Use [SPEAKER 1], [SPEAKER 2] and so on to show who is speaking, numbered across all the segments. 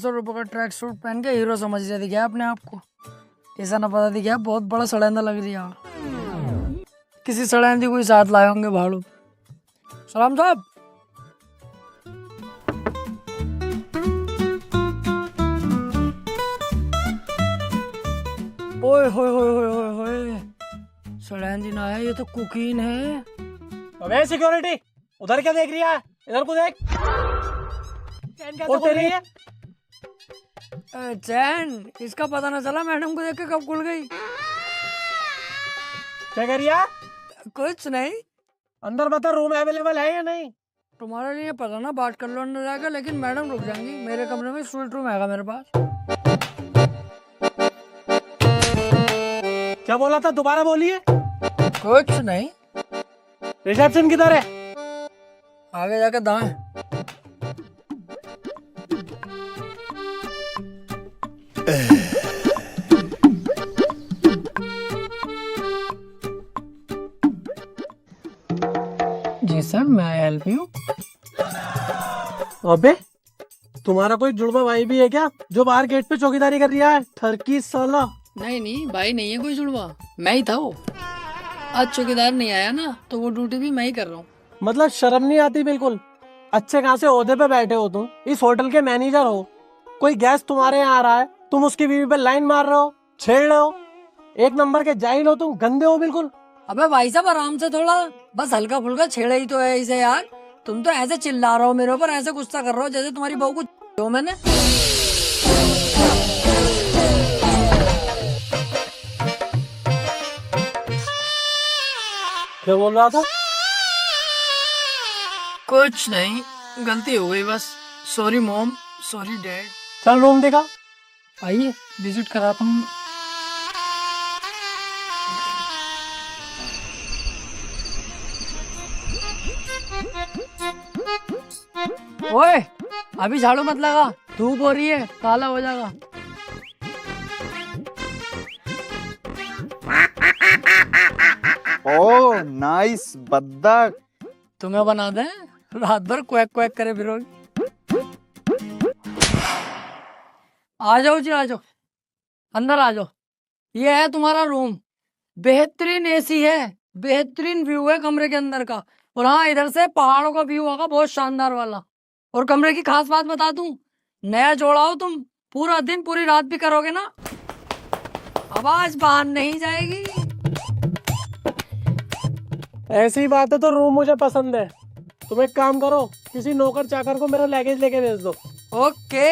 [SPEAKER 1] ₹500 का track suit पहन के हीरो समझ रहे थे क्या अपने आप को? ऐसा ना पता थी क्या बहुत बड़ा सड़ेंदा लग रही है। किसी सड़ेंदी कोई साथ लाए होंगे भाड़ू। सलाम साहब। ओए होए होए होए होए होए, सड़ेंदी ना है, ये तो कुकीन है।
[SPEAKER 2] अबे सिक्योरिटी, उधर क्या देख रही है? इधर को देख। चैन कैसे खुल रही है?
[SPEAKER 1] चैन इसका पता ना चला मैडम को देख के कब खुल गई।
[SPEAKER 2] क्या कह रही है?
[SPEAKER 1] कुछ नहीं।
[SPEAKER 2] अंदर बता, रूम अवेलेबल है या नहीं?
[SPEAKER 1] तुम्हारे लिए पता ना, बात कर लो अंदर जाकर, लेकिन मैडम रुक जाएंगी। मेरे कमरे में स्वीट रूम है मेरे पास।
[SPEAKER 2] क्या बोला था, दोबारा बोलिए।
[SPEAKER 1] कुछ नहीं।
[SPEAKER 2] रिसेप्शन किधर है?
[SPEAKER 1] आगे जाकर दाएं। जी सर, मैं हेल्प यू।
[SPEAKER 2] अबे तुम्हारा कोई जुड़वा भाई भी है क्या जो बाहर गेट पे चौकीदारी कर रहा है? ठरकी साला।
[SPEAKER 1] नहीं भाई नहीं है कोई जुड़वा, मैं ही था वो। आज चौकीदार नहीं आया ना, तो वो ड्यूटी भी मैं ही कर रहा हूँ।
[SPEAKER 2] मतलब शर्म नहीं आती बिल्कुल? अच्छे खासे ओहदे पे बैठे हो तुम, इस होटल के मैनेजर हो। कोई गेस्ट तुम्हारे यहाँ आ रहा है, तुम उसकी बीवी पे लाइन मार रहे हो, छेड़ रहे हो। एक नंबर के जाहिल हो तुम, गंदे हो बिल्कुल।
[SPEAKER 1] अबे भाई साहब आराम से थोड़ा, बस हल्का फुल्का छेड़ा ही तो है इसे यार। तुम तो ऐसे चिल्ला रहे हो मेरे ऊपर, ऐसे गुस्सा कर रहे हो जैसे तुम्हारी बहू को दो मैंने।
[SPEAKER 2] क्या बोल रहा था?
[SPEAKER 1] कुछ नहीं, गलती हो गई बस। Sorry mom, sorry dad.
[SPEAKER 2] चल रूम दिखा।
[SPEAKER 1] आइए विजिट कराता हूँ। ओए अभी झाड़ू मत लगा, धूप हो रही है, काला हो जाएगा।
[SPEAKER 3] ओह नाइस बद्दक।
[SPEAKER 1] तुम्हें बना दे, रात भर क्वैक क्वैक करे फिरोगी। आ जाओ जी, आ जाओ, अंदर आ जाओ। ये है तुम्हारा रूम। बेहतरीन एसी है, बेहतरीन व्यू है कमरे के अंदर का। और हाँ, इधर से पहाड़ों का व्यू होगा बहुत शानदार वाला। और कमरे की खास बात बता दूं, नया जोड़ा हो तुम, पूरा दिन पूरी रात भी करोगे ना, आवाज बाहर नहीं जाएगी।
[SPEAKER 2] ऐसी बात है तो रूम मुझे पसंद है। तुम एक काम करो, किसी नौकर चाकर को मेरा लगेज लेके भेज दो।
[SPEAKER 1] ओके।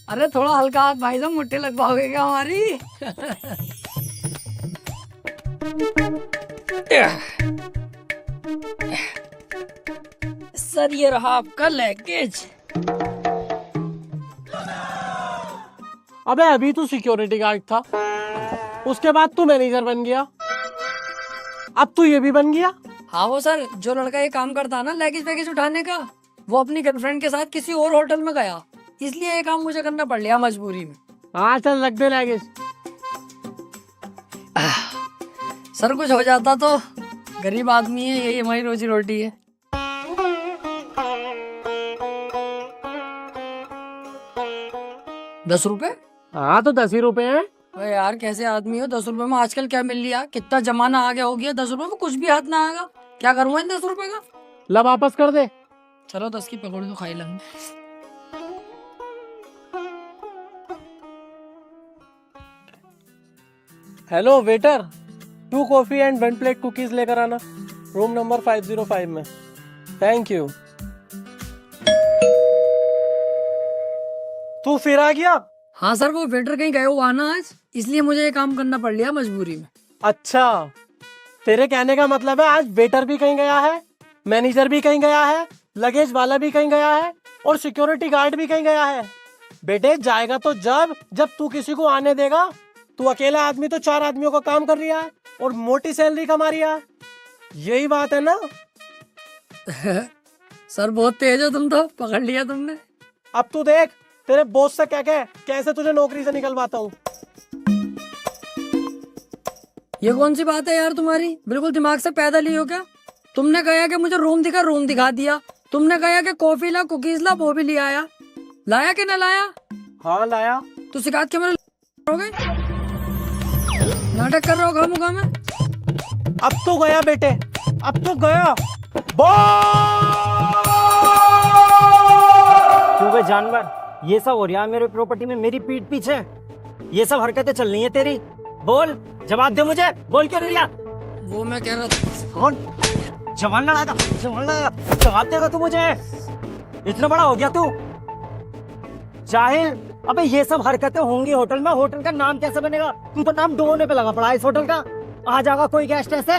[SPEAKER 1] अरे थोड़ा हल्का हाथ भाई साहब, मुट्ठी लगवाओगे क्या हमारी? सर ये रहा आपका लगेज।
[SPEAKER 2] अबे अभी तू सिक्योरिटी गार्ड था, उसके बाद तू मैनेजर बन गया, अब तू ये भी बन गया।
[SPEAKER 1] हाँ वो सर, जो लड़का ये काम करता है ना लगेज वैगेज उठाने का, वो अपनी गर्लफ्रेंड के साथ किसी और होटल में गया, इसलिए ये काम मुझे करना पड़ लिया मजबूरी में।
[SPEAKER 2] हाँ चल रख दे लगेज।
[SPEAKER 1] सर कुछ हो जाता तो, गरीब आदमी है, यही हमारी रोजी रोटी है। ₹10?
[SPEAKER 2] हाँ तो 10 ही रुपए हैं।
[SPEAKER 1] अरे यार कैसे आदमी हो, ₹10 में आजकल क्या मिल लिया? कितना जमाना आगे हो गया, ₹10 में कुछ भी हाथ ना आएगा। क्या करूँगा इन ₹10 का?
[SPEAKER 2] ला वापस कर दे।
[SPEAKER 1] चलो 10 की पकौड़ी तो खाई लेंगे।
[SPEAKER 2] Hello waiter, 2 coffee and 1 plate cookies लेकर आना, रूम नंबर 505 में। Thank you. तू फिर आ गया?
[SPEAKER 1] हाँ सर, वो वेटर कहीं गए हुआ ना आज, इसलिए मुझे ये काम करना पड़ लिया मजबूरी में।
[SPEAKER 2] अच्छा, तेरे कहने का मतलब है आज वेटर भी कहीं गया है, मैनेजर भी कहीं गया है, लगेज वाला भी कहीं गया है और सिक्योरिटी गार्ड भी कहीं गया है। बेटे जाएगा तो जब तू किसी को आने देगा। तू अकेला आदमी तो 4 आदमियों का काम कर रहा है और मोटी सैलरी कमा रहा है। यही बात है ना?
[SPEAKER 1] सर बहुत तेज हो तुम तो, पकड़ लिया तुमने।
[SPEAKER 2] अब तू देख तेरे बॉस से कह कैसे तुझे नौकरी से निकलवाता हूँ।
[SPEAKER 1] ये कौन सी बात है यार तुम्हारी, बिल्कुल दिमाग से पैदल ही हो क्या? तुमने कहा कि मुझे रूम दिखा, रूम दिखा दिया। तुमने कहा कि कॉफी ला, कुकीज ला, वो भी ले आया। लाया कि ना लाया?
[SPEAKER 2] हाँ लाया।
[SPEAKER 1] तो शिकायत क्यों मेरे करोगे? नाटक कर रहे हो खामोखा में?
[SPEAKER 2] अब तो गया बेटे, अब तो गया।
[SPEAKER 4] क्यों बे जानवर, ये सब हो रहा है मेरे प्रॉपर्टी में मेरी पीठ पीछे। ये सब हरकतें चल रही है तेरी। बोल, जवाब दे मुझे, बोल क्यों नहीं रहा?
[SPEAKER 1] वो मैं कह रहा था।
[SPEAKER 4] कौन? जवान लड़ाएगा, जवान लड़ाएगा, जवाब देगा तू मुझे? इतना बड़ा हो गया तू जाहिल। अबे ये सब हरकतें होंगी होटल में, होटल का नाम कैसे बनेगा? तू तो नाम डोने पे लगा पड़ा है इस होटल का। आ जाएगा कोई गेस्ट ऐसे?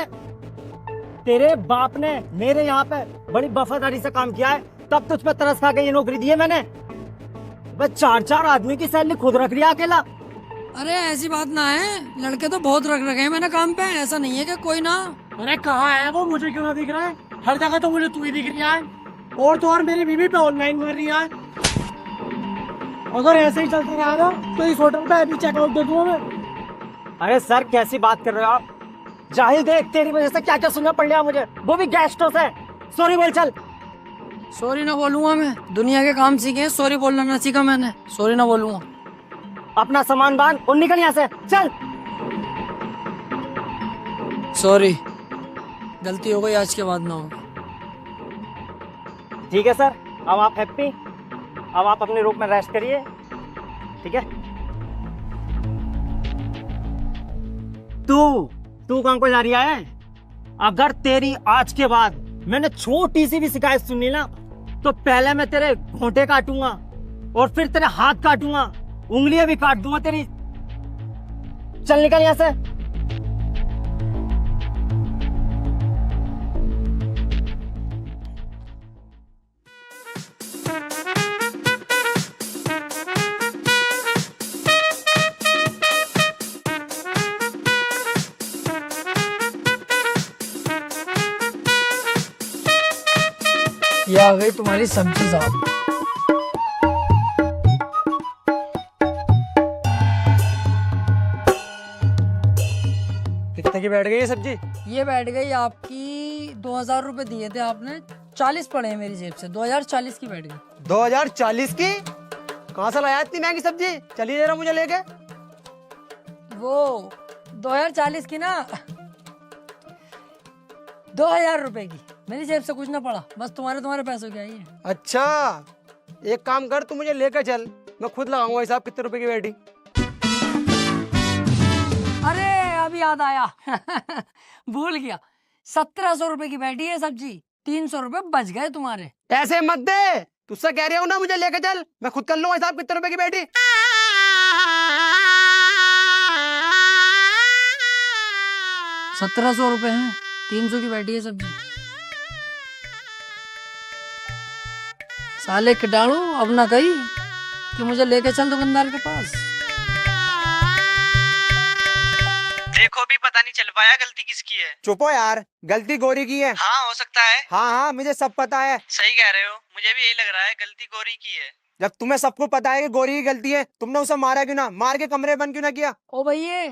[SPEAKER 4] तेरे बाप ने मेरे यहाँ पे बड़ी वफादारी से काम किया है, तब तुझ पे तरस खा के ये नौकरी दी है मैंने। बस 4-4 आदमी की सैलरी खुद रख लिया अकेला।
[SPEAKER 1] अरे ऐसी बात ना है, लड़के तो बहुत रख रखे हैं मैंने काम पे, ऐसा नहीं है कि कोई ना।
[SPEAKER 2] अरे कहाँ है वो, मुझे क्यों ना दिख रहा है? हर जगह तो मुझे तू ही दिख रहा है, और तो और मेरी बीवी पे ऑनलाइन कर रही है। अगर ऐसे ही चलता रहा ना तो इस होटल पे अभी चेकआउट दे दूंगा मैं।
[SPEAKER 4] अरे सर कैसी बात कर रहे हो आप? जाहिल देख, तेरी वजह से क्या क्या सुनना पड़ रहा मुझे, वो भी गेस्टों से। सॉरी बोल चल।
[SPEAKER 1] सॉरी ना बोलूंगा मैं, दुनिया के काम सीखे हैं, सॉरी बोलना ना सीखा मैंने, सॉरी ना बोलूंगा।
[SPEAKER 4] अपना सामान बांध और निकल यहाँ से, चल।
[SPEAKER 1] सॉरी, गलती हो गई, आज के बाद ना होगा।
[SPEAKER 4] ठीक है सर, अब आप हैप्पी, अब आप अपने रूम में रेस्ट करिए, ठीक है? तू कहाँ को जा रही है? अगर तेरी आज के बाद मैंने छोटी सी भी शिकायत सुनी ना, तो पहले मैं तेरे घोंटे काटूंगा और फिर तेरे हाथ काटूंगा, उंगलियां भी काट दूंगा तेरी। चल निकल यहाँ से।
[SPEAKER 1] ये आ गई तुम्हारी सब्जी साहब।
[SPEAKER 2] कितने की बैठ गई ये सब्जी?
[SPEAKER 1] ये बैठ गई आपकी 2000 रुपए दिए थे आपने, 40 पड़े हैं मेरी जेब से, 2040 की बैठ गई।
[SPEAKER 2] 2040 की? कहाँ से लाया इतनी महंगी सब्जी? चलिए जरा मुझे लेके।
[SPEAKER 1] वो 2040 की ना, 2000 रुपए की, मेरी जेब से कुछ ना पड़ा, बस तुम्हारे पैसों की आई है।
[SPEAKER 2] अच्छा, एक काम कर, तू मुझे लेकर चल, मैं खुद लगाऊंगा हिसाब कितने रुपए की बैठी।
[SPEAKER 1] अरे अभी याद आया भूल गया, 1700 रुपए की बैठी है सब्जी, 300 रुपए बच गए तुम्हारे।
[SPEAKER 2] ऐसे मत दे, तुझसे कह रही हूँ ना, मुझे लेकर चल, मैं खुद कर लूंगा हिसाब कितने रुपए की बैठी।
[SPEAKER 1] 1700 रुपए हैं, 300 की बैठी है सब्जी। साले कीटाणु, अब ना कही कि मुझे लेके चल दुकानदार के पास।
[SPEAKER 5] देखो भी पता नहीं चल पाया गलती किसकी है।
[SPEAKER 2] चुप हो यार, गलती गोरी की है।
[SPEAKER 5] हाँ हो सकता है।
[SPEAKER 2] हाँ मुझे सब पता है।
[SPEAKER 5] सही कह रहे हो, मुझे भी यही लग रहा है, गलती गोरी की है।
[SPEAKER 2] जब तुम्हें सबको पता है कि गोरी की गलती है, तुमने उसे मारा क्यों ना? मार के कमरे बंद क्यों ना किया?
[SPEAKER 1] ओ भैया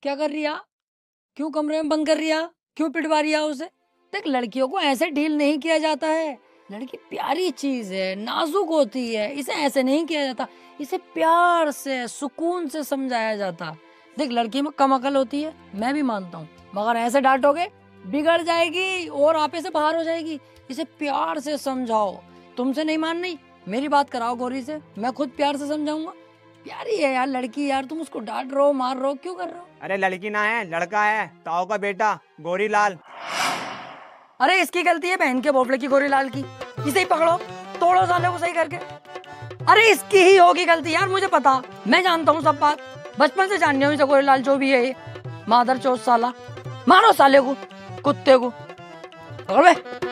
[SPEAKER 1] क्या कर रही है? क्यों कमरे में बंद कर रही है? क्यों पिटवा रही है उसे? देख, लड़कियों को ऐसे डील नहीं किया जाता है, लड़की प्यारी चीज है, नाजुक होती है, इसे ऐसे नहीं किया जाता, इसे प्यार से सुकून से समझाया जाता। देख, लड़की में कम अकल होती है, मैं भी मानता हूँ, मगर ऐसे डांटोगे बिगड़ जाएगी और आपे से बाहर हो जाएगी। इसे प्यार से समझाओ, तुमसे नहीं मान रही, मेरी बात कराओ गौरी से, मैं खुद प्यार से समझाऊंगा। प्यारी है यार लड़की, यार तुम उसको डांट रहे हो, मार रहे हो, क्यों कर रहे हो?
[SPEAKER 2] अरे लड़की ना है, लड़का है, ताऊ का बेटा गोरी लाल।
[SPEAKER 1] अरे इसकी गलती है बहन के बोफले की, गोरी लाल की, इसे ही पकड़ो, तोड़ो साले को सही करके। अरे इसकी ही होगी गलती यार, मुझे पता, मैं जानता हूँ सब बात, बचपन से जाननी हूँ इसे, गोरी लाल जो भी है ये मादर चौथ साला। मारो साले को, कुत्ते को, पकड़ बे।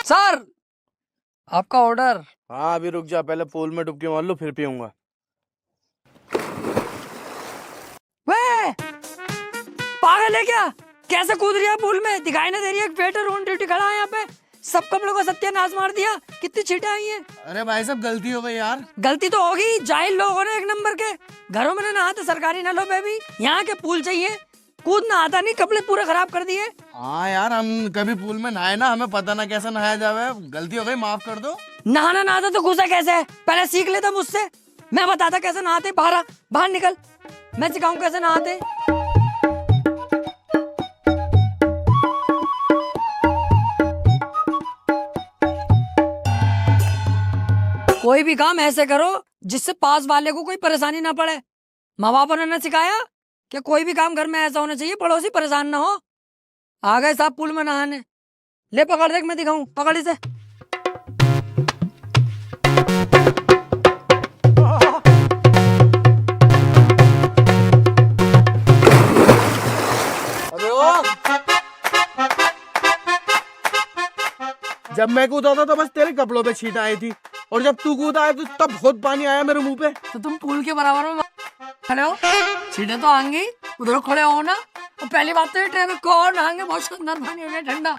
[SPEAKER 1] सर, आपका ऑर्डर।
[SPEAKER 6] हाँ अभी रुक जा, पहले पूल में डुबकी मार लो फिर पीऊंगा।
[SPEAKER 1] वे पागल है क्या? कैसे कूद रही है पूल में? दिखाई ना दे रही है? वेटर ऑन ड्यूटी खड़ा है यहाँ पे, सब कपड़ों को सत्यानाश मार दिया। कितनी छींटे आई है।
[SPEAKER 6] अरे भाई साहब गलती हो गई यार।
[SPEAKER 1] गलती तो होगी, जाहिल लोग हो रहे एक नंबर के। घरों में नहाते सरकारी नलों पे भी, यहाँ के पूल चाहिए। कूदना आता नहीं, कपड़े पूरे खराब कर दिए।
[SPEAKER 6] हाँ यार हम कभी पूल में नहाए ना, हमें पता ना कैसे नहाया जावे, गलती हो गई माफ कर दो।
[SPEAKER 1] नहाना ना आता तो घुसा कैसे है? पहले सीख लेता मुझसे, मैं बताता कैसे नहाते। बाहर निकल, मैं सिखाऊं कैसे नहाते। कोई भी काम ऐसे करो जिससे पास वाले को कोई परेशानी ना पड़े। माँ बाप ने ना सिखाया कि कोई भी काम घर में ऐसा होना चाहिए पड़ोसी परेशान ना हो। आ गए साहब पूल में नहाने। ले पकड़, देख मैं दिखाऊं, पकड़ इसे।
[SPEAKER 6] अबे ओ, जब मैं कूदा था तो बस तेरे कपड़ों पे छींट आई थी, और जब तू कूदा है तो तब बहुत पानी आया मेरे मुंह पे।
[SPEAKER 1] तो तुम पूल के बराबर में खड़े हो, छींटे तो आएंगी, उधर खड़े हो ना। और पहली बात तो ये ट्रेन में कौन नहाएंगे, बहुत शानदार पानी हो गया ठंडा।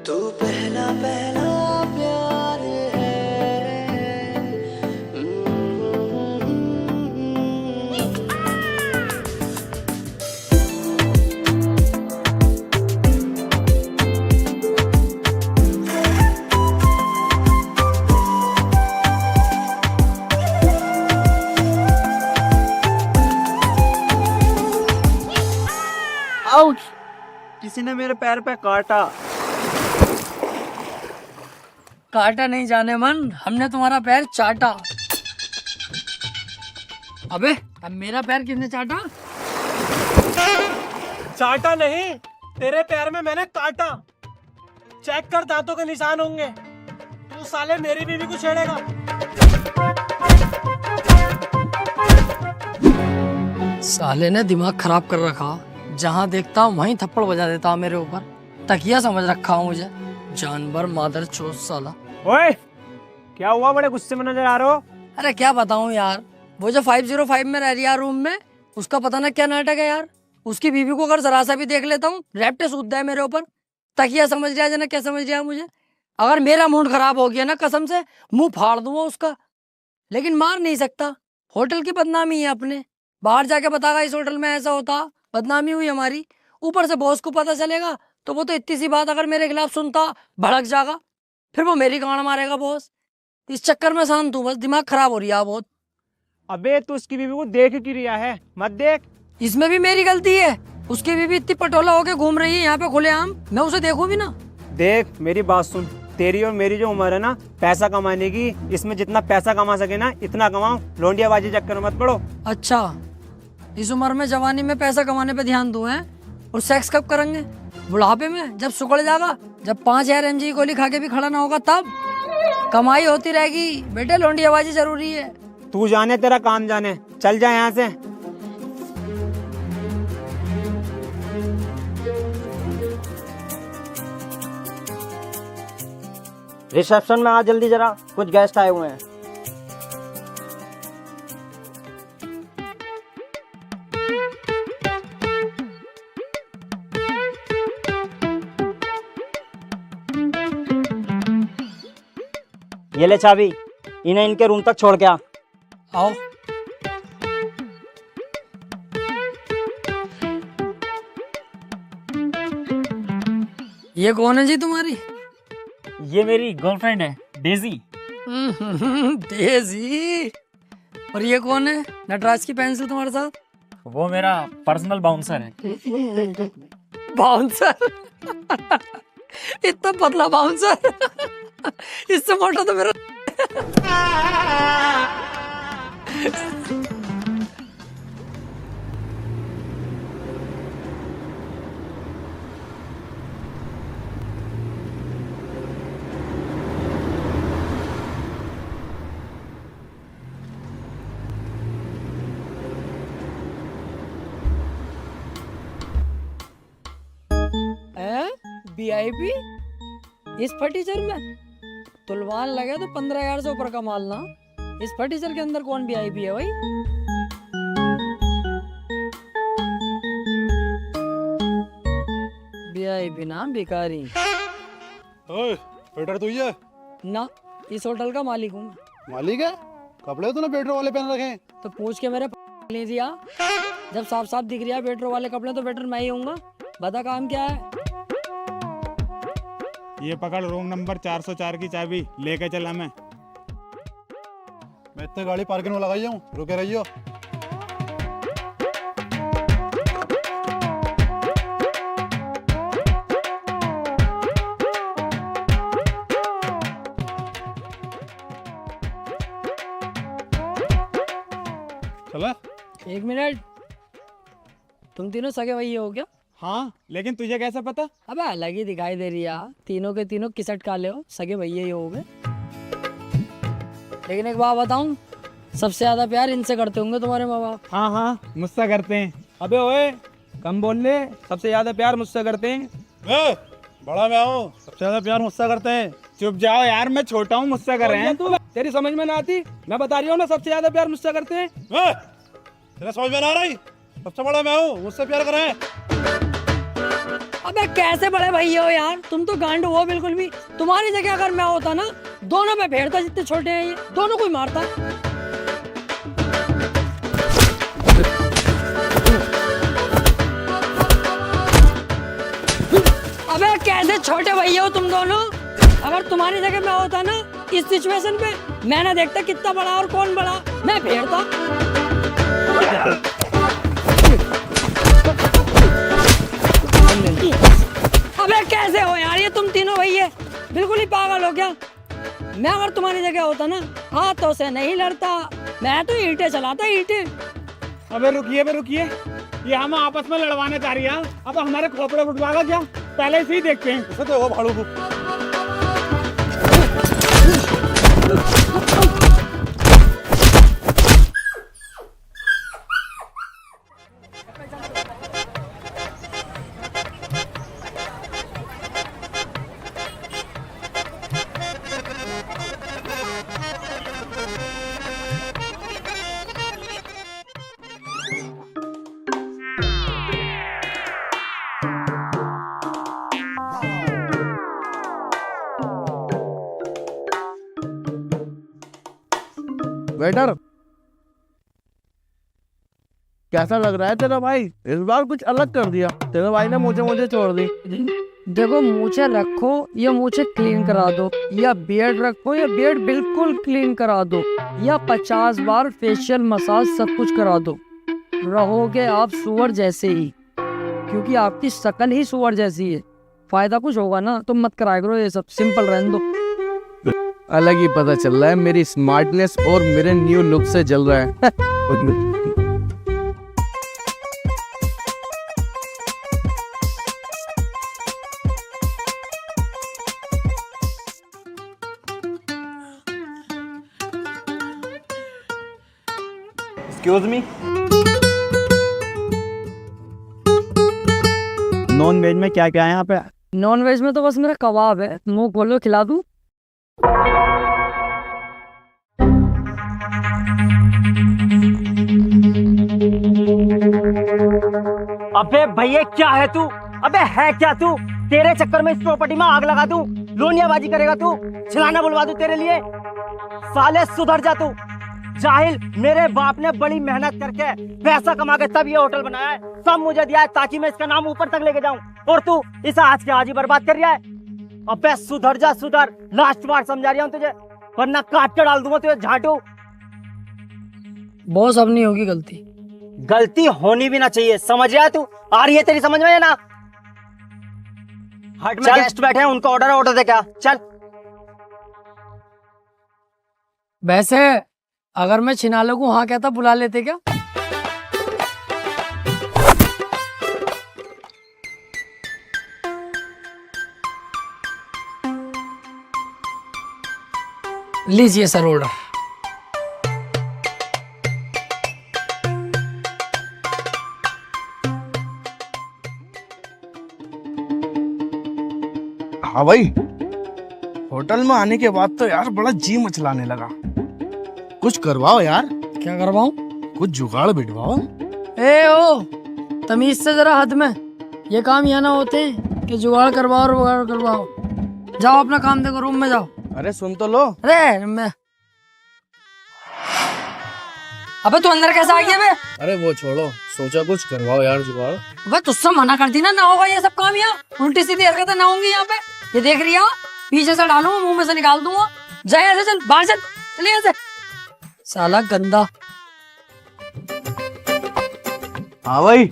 [SPEAKER 7] तू पहला पहला प्यार है।
[SPEAKER 4] आउच! किसी ने मेरे पैर पे काटा।
[SPEAKER 1] काटा नहीं जाने मन, हमने तुम्हारा पैर चाटा। अबे अब मेरा पैर किसने चाटा?
[SPEAKER 2] चाटा नहीं, तेरे पैर में मैंने काटा। चेक कर, दांतों के निशान होंगे। तू साले मेरी बीवी को छेड़ेगा।
[SPEAKER 1] साले ने दिमाग खराब कर रखा, जहाँ देखता हूँ वहीं थप्पड़ बजा देता हूँ मेरे ऊपर। तकिया समझ रखा हूँ मुझे, जानवर मादर चोद साला।
[SPEAKER 4] ओए, क्या हुआ? बड़े गुस्से में नजर आ रहे हो।
[SPEAKER 1] अरे क्या बताऊँ यार, वो जो 505 में रह रही है रूम में, उसका पता ना क्या नाटक है यार। उसकी बीवी को अगर जरा सा भी देख लेता हूँ, रैप्टे सूझता है मेरे ऊपर। तकिया समझ रहा है ना, क्या समझ रहा है मुझे। अगर मेरा मूड खराब हो गया ना, कसम से मुंह फाड़ दूंगा उसका, लेकिन मार नहीं सकता। होटल की बदनामी है अपने, बाहर जाके बतागा इस होटल में ऐसा होता, बदनामी हुई हमारी। ऊपर से बॉस को पता चलेगा तो वो तो इतनी सी बात अगर मेरे खिलाफ सुनता भड़क जाएगा, फिर वो मेरी गांड मारेगा बॉस। इस चक्कर में शांत हूँ, बस दिमाग खराब हो रही है बहुत।
[SPEAKER 4] अबे तू उसकी बीवी को देख क्यों रिया है? मत देख।
[SPEAKER 1] इसमें भी मेरी गलती है। उसकी बीवी इतनी पटोला होके घूम रही है यहाँ पे खुलेआम, मैं उसे देखूं भी ना।
[SPEAKER 4] देख मेरी बात सुन, तेरी और मेरी जो उम्र है ना पैसा कमाने की, इसमें जितना पैसा कमा सके ना इतना कमाओ। लौंडियाबाजी चक्कर में मत पड़ो।
[SPEAKER 1] अच्छा, इस उम्र में जवानी में पैसा कमाने पे ध्यान दूं हैं? और सेक्स कब करेंगे? बुढ़ापे में, जब सुकड़ जाएगा, जब 5000 mg की गोली खा के भी खड़ा ना होगा तब। कमाई होती रहेगी बेटे, लौंडियाबाजी जरूरी है।
[SPEAKER 4] तू जाने तेरा काम जाने, चल जा यहाँ से। रिसेप्शन में आ जल्दी जरा, कुछ गेस्ट आए हुए हैं। ये ले चाबी, इन्हें इनके रूम तक छोड़ के आ।
[SPEAKER 1] आओ। ये कौन है जी तुम्हारी?
[SPEAKER 4] ये मेरी गर्लफ्रेंड है डेजी।
[SPEAKER 1] डेजी। और ये कौन है नटराज की पेंसिल तुम्हारे साथ?
[SPEAKER 4] वो मेरा पर्सनल बाउंसर है।
[SPEAKER 1] बाउंसर? इतना पतला बाउंसर? इससे मोटा तो मेरा। वीआईपी इस फर्नीचर में तुलवान लगे तो 15,000 से ऊपर का माल ना। इस फर्नीचर के अंदर कौन वीआईपी है भाई? वीआईपी ना भिखारी
[SPEAKER 8] ओए, वेटर तू ही है?
[SPEAKER 1] ना, इस होटल का मालिक हूँ मैं।
[SPEAKER 8] मालिक है? कपड़े तूने पेट्रोल वाले पहन रखे हैं।
[SPEAKER 1] तो पूछ के मेरे ले दिया। जब साफ साफ दिख रहा है वेटर वाले कपड़े तो वेटर मैं ही हूँगा। बता काम क्या है?
[SPEAKER 9] ये पकड़ रूम नंबर 404 की चाबी लेके चल हमें।
[SPEAKER 8] मैं इतने गाड़ी पार्किंग में लगाई हूँ, रुके रहियो। चला?
[SPEAKER 1] एक मिनट, तुम तीनों सगे भैया हो क्या?
[SPEAKER 9] हाँ, लेकिन तुझे कैसे पता?
[SPEAKER 1] अबे अलग ही दिखाई दे रही है यार। तीनों के तीनों किसट काले हो, सगे भैया ही हो गए। लेकिन एक बात बताऊं, सबसे ज्यादा प्यार इनसे करते होंगे तुम्हारे माँ बाप।
[SPEAKER 9] हाँ हाँ, मुझसे करते हैं। अबे ओए, कम बोल ले, सबसे ज्यादा प्यार मुझसे करते हैं।
[SPEAKER 8] बड़ा मैं हूँ, सबसे ज्यादा प्यार मुझसे करते हैं।
[SPEAKER 9] चुप जाओ यार, मैं छोटा हूँ, मुझसे कर रहे हैं।
[SPEAKER 2] तू तेरी समझ में ना आती। मैं बता रही हूँ ना, सबसे ज्यादा प्यार मुझसे करते हैं।
[SPEAKER 8] तेरा समझ में ना आ रही? सबसे बड़ा मैं हूँ, मुझसे प्यार करें।
[SPEAKER 1] अबे कैसे बड़े भैया हो यार, तुम तो गांड हो बिल्कुल भी। तुम्हारी जगह अगर मैं होता ना, दोनों पे फेरता। जितने छोटे हैं ये दोनों को ही मारता। अबे कैसे छोटे भैया हो तुम दोनों। अगर तुम्हारी जगह मैं होता ना, इस सिचुएशन पे मैं ना देखता कितना बड़ा और कौन बड़ा, मैं फेरता। अबे कैसे हो यार ये तुम तीनों भैया, बिल्कुल ही पागल हो क्या? मैं अगर तुम्हारी जगह होता ना, हाथों से नहीं लड़ता, मैं तो ईंटें चलाता, ईंटें।
[SPEAKER 9] अबे रुकिए, ये हम आपस में लड़वाने जा रही है। अब हमारे खोपड़े फुटवागा क्या? पहले से ही देखते हैं।
[SPEAKER 8] इसे देखो भाड़ू को।
[SPEAKER 6] वेटर, कैसा लग रहा है तेरा भाई? इस बार कुछ अलग कर दिया। तेरे भाई ने मुझे छोड़ दी।
[SPEAKER 1] देखो, मूछें रखो या मूछें क्लीन करा दो, या बियर्ड रखो या बियर्ड बिल्कुल क्लीन करा दो, या 50 बार फेशियल मसाज सब कुछ करा दो, रहोगे आप सुअर जैसे ही। क्योंकि आपकी शक्ल ही सुअर जैसी है। फायदा कुछ होगा ना, तुम मत कराया करो ये सब, सिंपल रहने दो।
[SPEAKER 6] अलग ही पता चल रहा है मेरी स्मार्टनेस और मेरे न्यू लुक से जल रहा है।
[SPEAKER 4] एक्सक्यूज मी, नॉन वेज में क्या क्या है यहाँ पे?
[SPEAKER 1] नॉन वेज में तो बस मेरा कबाब है। मुंह खोलो, खिला दूं?
[SPEAKER 4] अबे भैया क्या है तू? अबे है क्या तू? तेरे चक्कर में इस प्रॉपर्टी में आग लगा दूं, लोनियाबाजी करेगा तू, छिलाना बुलवा दूं तेरे लिए। साले सुधर जा तू जाहिल। मेरे बाप ने बड़ी मेहनत करके पैसा कमा के तब ये होटल बनाया है, सब मुझे दिया है ताकि मैं इसका नाम ऊपर तक लेके जाऊं, और तू इसे आज के आज ही बर्बाद कर रहा है। अबे सुधर जा, सुधर। लास्ट बार समझा रहा हूं तुझे, वरना काट के डाल दूंगा तुझे झाटू।
[SPEAKER 1] बॉस, अब नहीं होगी गलती।
[SPEAKER 4] गलती होनी भी ना चाहिए, समझ रहा है तू? आ रही है तेरी समझ में ना? हट में गेस्ट बैठे हैं, उनको ऑर्डर दे क्या? चल।
[SPEAKER 1] वैसे अगर मैं छिनालो को हाँ कहता, बुला लेते क्या? लीजिए सर ऑर्डर।
[SPEAKER 6] हाँ भाई, होटल में आने के बाद तो यार बड़ा जी मचलाने लगा। कुछ करवाओ यार,
[SPEAKER 1] क्या करवाऊं?
[SPEAKER 6] कुछ जुगाड़ बिठवाओ।
[SPEAKER 1] ए ओ, तमीज से जरा हद में। ये काम यहाँ ना होते हैं कि जुगाड़ करवाओ और वगाड़ करवाओ। जाओ अपना काम देखो, रूम में जाओ।
[SPEAKER 6] अरे सुन तो लो।
[SPEAKER 1] अरे मैं, अबे तू अंदर कैसे आ गया बे?
[SPEAKER 6] अरे वो छोड़ो, सोचा कुछ करवाओ यार जुगाड़।
[SPEAKER 1] अबे तुझसे मना कर दी ना होगा ये सब काम यहाँ। उल्टी सीधी हरकतें ना होंगी यहाँ पे। ये देख रही हो, पीछे से डालूंगा, मुंह में से निकाल दूंगा। जा यहाँ से, चल बाहर चल, चल यहाँ से। साला गंदा।
[SPEAKER 6] हाँ भाई,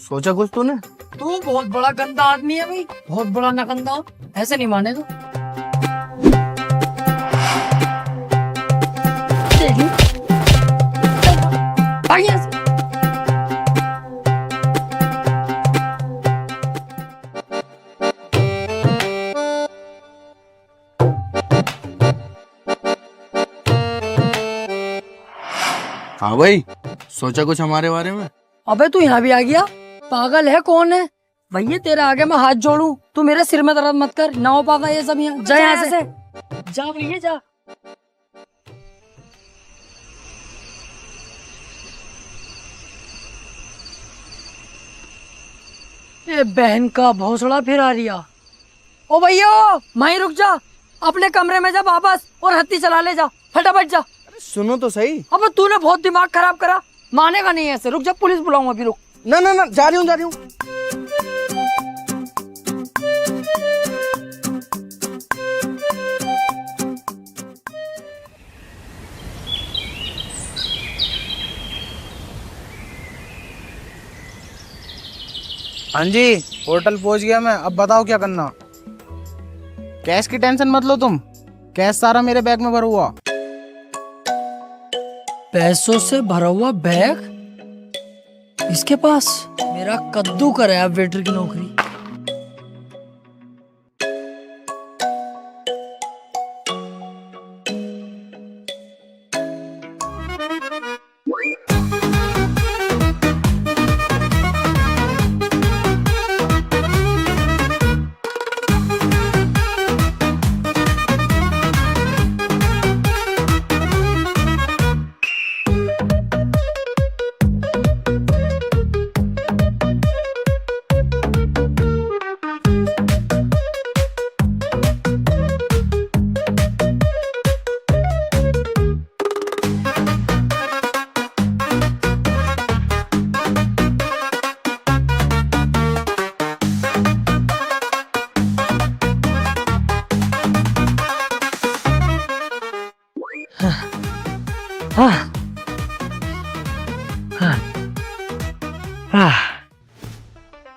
[SPEAKER 6] सोचा कुछ तूने?
[SPEAKER 1] तू बहुत बड़ा गंदा आदमी है भाई, बहुत बड़ा नगंदा। ऐसे नहीं मानेगा। देखिए, भाग यहाँ से।
[SPEAKER 6] हाँ भाई, सोचा कुछ हमारे बारे में?
[SPEAKER 1] अबे तू यहाँ भी आ गया? पागल है कौन है भैया? तेरे आगे मैं हाथ जोड़ू, तू मेरे सिर में दर्द मत कर। ना हो पागा ये सब यहाँ। जा यहाँ से, जा भैया जा। ये बहन का भौसड़ा फिर आ रिया। ओ भैया, वहीं रुक जा, अपने कमरे में जा वापस, और हत्ती चला ले जा, फटाफट जा।
[SPEAKER 6] सुनो तो सही।
[SPEAKER 1] अब तूने बहुत दिमाग खराब करा, मानेगा नहीं ऐसे। रुक जा, पुलिस बुलाऊंगा अभी, रुक।
[SPEAKER 6] ना ना ना, जा रही हूँ। हाँ जी, होटल पहुंच गया मैं। अब बताओ क्या करना। कैश की टेंशन मत लो तुम, कैश सारा मेरे बैग में भरा हुआ।
[SPEAKER 1] पैसों से भरा हुआ बैग इसके पास? मेरा कद्दू कराया वेटर की नौकरी।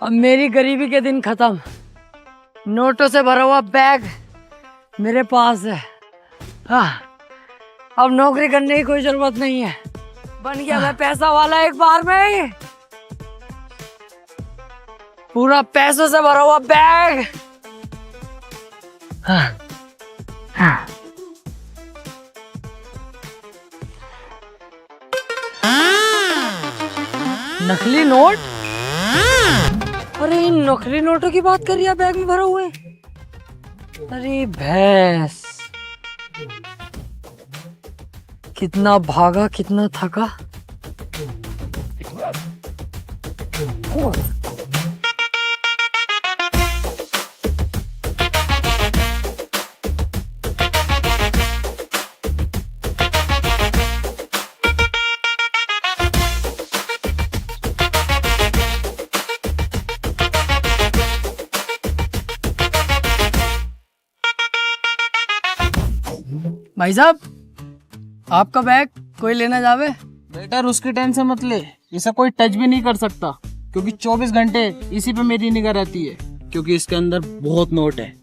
[SPEAKER 1] अब मेरी गरीबी के दिन खत्म। नोटों से भरा हुआ बैग मेरे पास है। अब नौकरी करने की कोई जरूरत नहीं है। बन गया मैं पैसा वाला एक बार में ही। पूरा पैसों से भरा हुआ बैग। नकली नोट? अरे इन नकली नोटों की बात कर रही है, बैग में भरे हुए। अरे भैंस, कितना भागा, कितना थका। भाई साहब, आपका बैग कोई लेना जावे?
[SPEAKER 2] बेटर उसकी टेंशन मत ले, इसे कोई टच भी नहीं कर सकता, क्योंकि 24 घंटे इसी पे मेरी निगाह रहती है, क्योंकि इसके अंदर बहुत नोट है।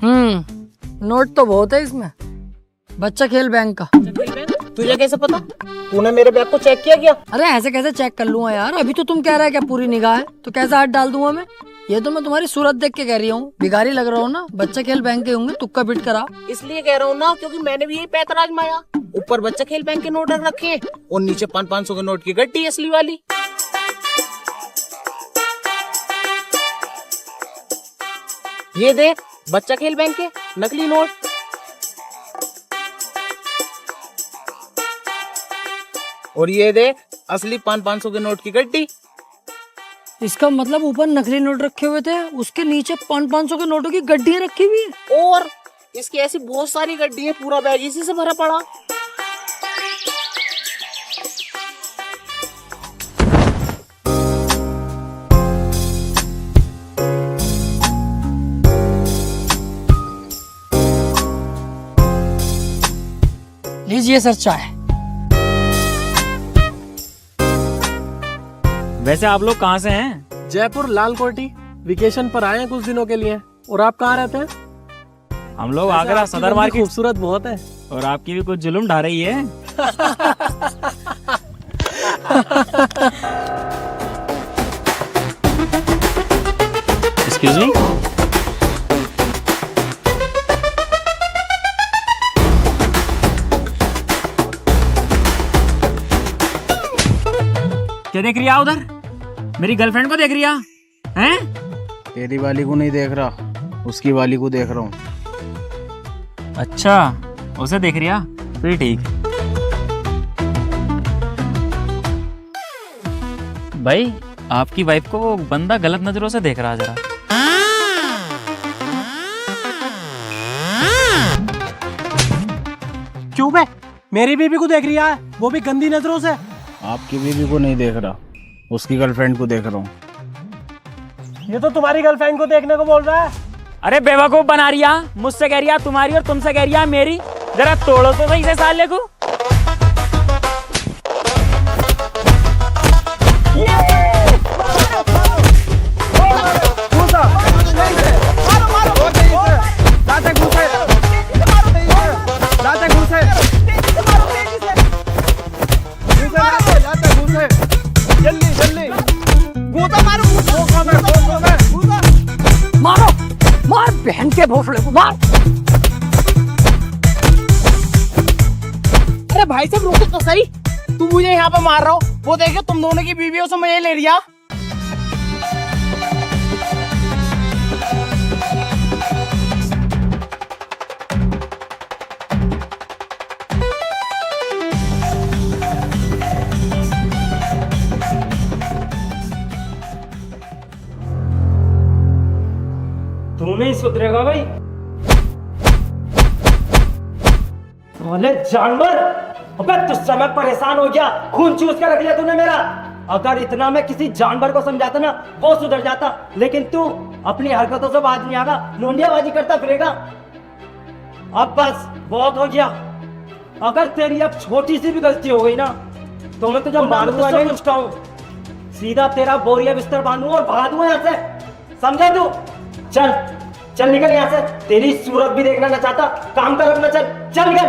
[SPEAKER 1] नोट तो बहुत है इसमें। बच्चा खेल बैंक का।
[SPEAKER 2] तुझे कैसे पता? तूने मेरे बैग को चेक किया क्या?
[SPEAKER 1] अरे ऐसे कैसे चेक कर लूंगा यार? अभी तो तुम कह रहे हैं क्या पूरी निगाह है, तो कैसे हाथ डाल दूंगा मैं? ये तो मैं तुम्हारी सूरत देख के कह रही हूँ। भिखारी लग रहा हूँ ना? बच्चा खेल बैंक के होंगे, तुक्का बिट करा।
[SPEAKER 2] इसलिए कह रहा हूँ ना, क्योंकि मैंने भी यही पैतरा आजमाया। ऊपर बच्चा खेल बैंक के नोट रखे हैं और नीचे 500 के नोट की गड्डी असली वाली। ये देख,
[SPEAKER 6] बच्चा खेल बैंक के नकली नोट। और ये देख असली 500 के नोट की गड्डी।
[SPEAKER 1] इसका मतलब ऊपर नकली नोट रखे हुए थे, उसके नीचे 500 के नोटों की गड्डियां रखी हुई है।
[SPEAKER 6] और इसकी ऐसी बहुत सारी गड्डी है, पूरा बैग इसी से भरा पड़ा।
[SPEAKER 1] लीजिए सर चाय।
[SPEAKER 9] वैसे आप लोग कहाँ से हैं?
[SPEAKER 2] जयपुर लाल कोठी वेकेशन पर आए हैं कुछ दिनों के लिए। और आप कहाँ रहते हैं?
[SPEAKER 9] हम लोग
[SPEAKER 2] वैसे
[SPEAKER 9] आगरा
[SPEAKER 2] आपकी
[SPEAKER 9] सदर
[SPEAKER 2] बंदी
[SPEAKER 9] मार्केट।
[SPEAKER 2] खूबसूरत बहुत है।
[SPEAKER 9] और आपकी भी कुछ जुल्म ढा रही है। Excuse me. क्या देख रही है उधर? मेरी गर्लफ्रेंड को देख रही है?
[SPEAKER 6] तेरी वाली को नहीं देख रहा, उसकी वाली को देख रहा हूँ।
[SPEAKER 9] अच्छा, उसे देख रही है? फिर ठीक। भाई आपकी वाइफ को वो बंदा गलत नजरों से देख रहा है जरा।
[SPEAKER 2] चुप है, मेरी बीबी को देख रही है, वो भी गंदी नजरों से।
[SPEAKER 6] आपकी बीवी को नहीं देख रहा, उसकी गर्लफ्रेंड को देख रहा हूँ।
[SPEAKER 2] ये तो तुम्हारी गर्लफ्रेंड को देखने को बोल रहा है।
[SPEAKER 9] अरे बेवकूफ बना रही है, मुझसे कह रही है तुम्हारी और तुमसे कह रही है मेरी। जरा तोड़ो तो सही से साले को।
[SPEAKER 1] मारो, मार बहन के भोसले को मार।
[SPEAKER 6] अरे भाई साहब रुको तो सही, तुम मुझे यहाँ पे मार रहा हो, वो देखो तुम दोनों की बीवियों से मजे ले लिया।
[SPEAKER 4] तू नहीं सुधरेगा भाई। बोले जानवर, अबे तुझसे मैं परेशान हो गया, खून चूस कर रख लिया तूने मेरा। अगर इतना मैं किसी जानवर को समझाता ना वो सुधर जाता, लेकिन तू अपनी हरकतों से बाज नहीं आगा, लोंडियाबाजी करता फिरेगा। अब बस बहुत हो गया। अगर तेरी अब छोटी सी भी गलती हो गई ना तो मैं तुझे मारूंगा नहीं, पूछता हूँ सीधा तेरा बोरिया बिस्तर बांधूंगा और भगा दूंगा यहाँ से, समझा तू? चल चल निकल यहाँ से, तेरी सूरत भी देखना ना चाहता, काम कर अपना, चल चल निकल।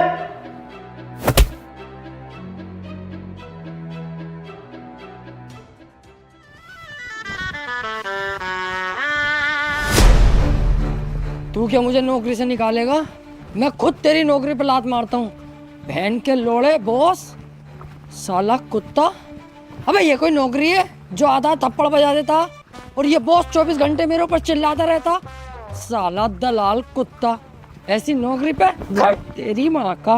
[SPEAKER 1] तू क्या मुझे नौकरी से निकालेगा? मैं खुद तेरी नौकरी पे लात मारता हूँ। बहन के लोड़े बॉस, साला कुत्ता। अबे ये कोई नौकरी है जो आधा थप्पड़ बजा देता और ये बॉस 24 घंटे मेरे ऊपर चिल्लाता रहता? साला दलाल कुत्ता, ऐसी नौकरी पे तेरी माँ का।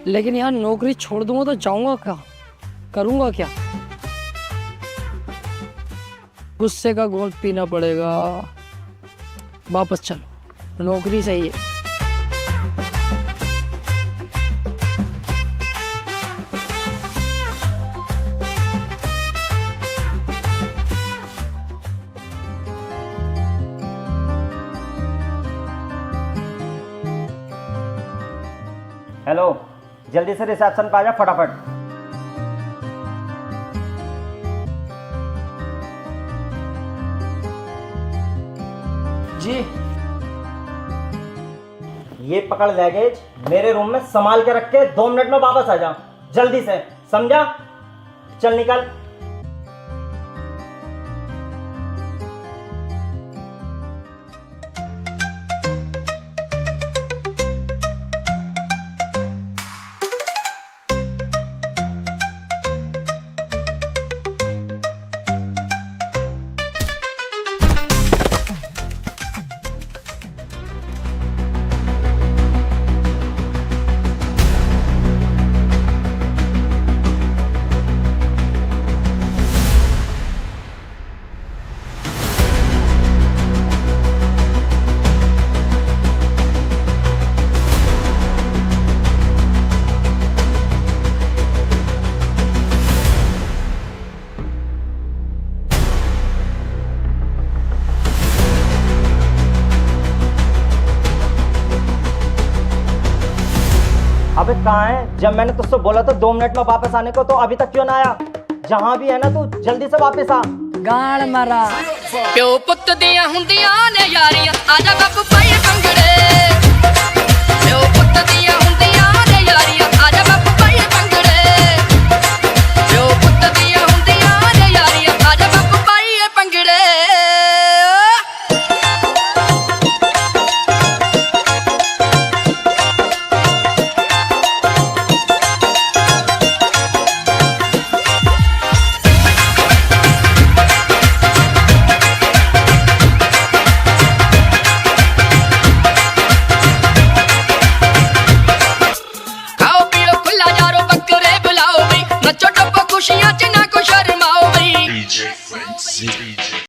[SPEAKER 1] लेकिन यार नौकरी छोड़ दूंगा तो जाऊंगा क्या, करूंगा क्या? गुस्से का घोल पीना पड़ेगा। वापस चलो, नौकरी सही है।
[SPEAKER 4] हेलो, जल्दी से रिसेप्शन पे आ जा फटाफट।
[SPEAKER 1] जी
[SPEAKER 4] ये पकड़ लगेज, मेरे रूम में संभाल के रख के 2 मिनट में वापस आ जा, जल्दी से, समझा? चल निकल। अबे कहाँ है? जब मैंने तुझसे बोला था 2 मिनट में वापस आने को, तो अभी तक क्यों ना आया? जहाँ भी है ना तू, जल्दी से वापस आ।
[SPEAKER 1] गाड़ मारा
[SPEAKER 10] प्यो पुत दियां हुंदियां ने यारियां, आजा